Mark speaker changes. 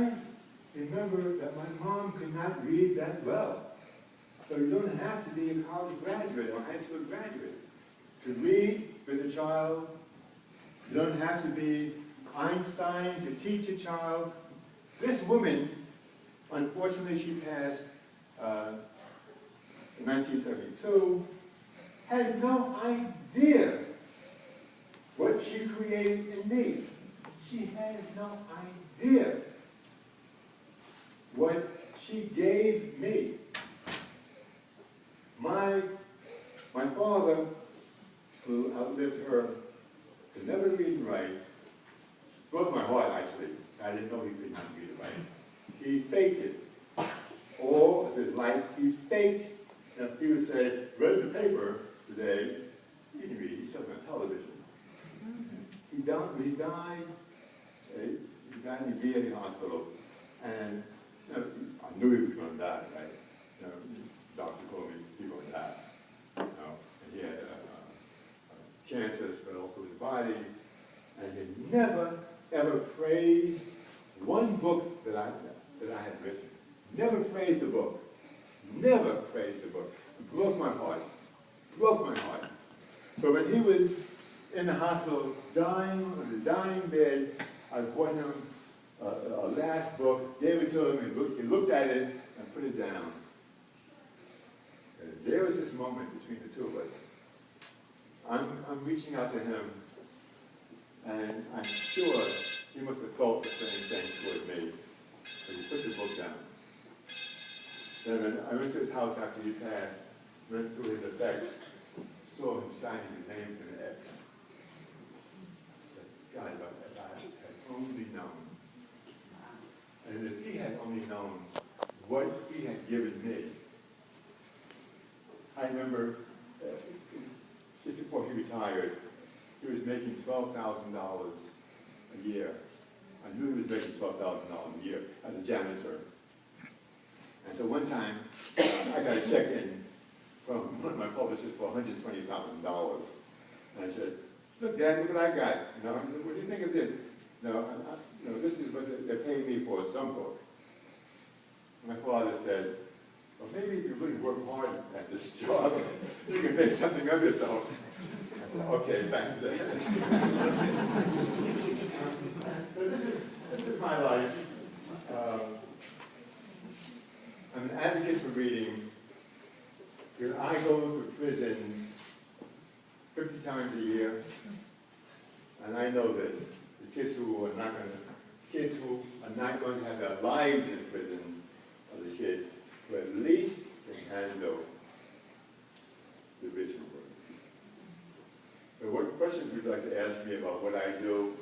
Speaker 1: I remember that my mom could not read that well. So you don't have to be a college graduate or high school graduate to read with a child. You don't have to be Einstein to teach a child. This woman, unfortunately, she passed in 1972, has no idea what she created in me. She has no idea what she gave me. My father, who outlived her, could never read and write, broke my heart, actually. I didn't know he could not read and write. He faked it. All of his life, he faked. And if he would say, read the paper today, he didn't read, he saw it on television. He died in the VA hospital, and I knew he was going to die, right? The doctor told me he was going to die. And he had cancer spread all through his body, and he never, ever praised one book that I had written. Never praised the book. Never praised the book. It broke my heart. Broke my heart. So when he was in the hospital, dying, on the dying bed, I bought him a last book, gave it to him, he looked at it and put it down. And there was this moment between the two of us. I'm reaching out to him, and I'm sure he must have felt the same thing toward me. But he put the book down. Then when I went to his house after he passed, went through his effects, saw him signing his name to an X. I said, God, if I had only known. And if he had only known what he had given me. I remember just before he retired, he was making $12,000 a year. I knew he was making $12,000 a year as a janitor. And so one time, I got a check in from one of my publishers for $120,000. And I said, look, Dad, look what I got. What do you think of this? This is what they're paying me for some book. My father said, well, maybe if you really work hard at this job, you can make something of yourself. I said, okay, thanks. So this is my life. I'm an advocate for reading. I go to prisons 50 times a year, and I know this. The kids who are not going to have their lives in prison are the kids who at least can handle the written word. So what questions would you like to ask me about what I do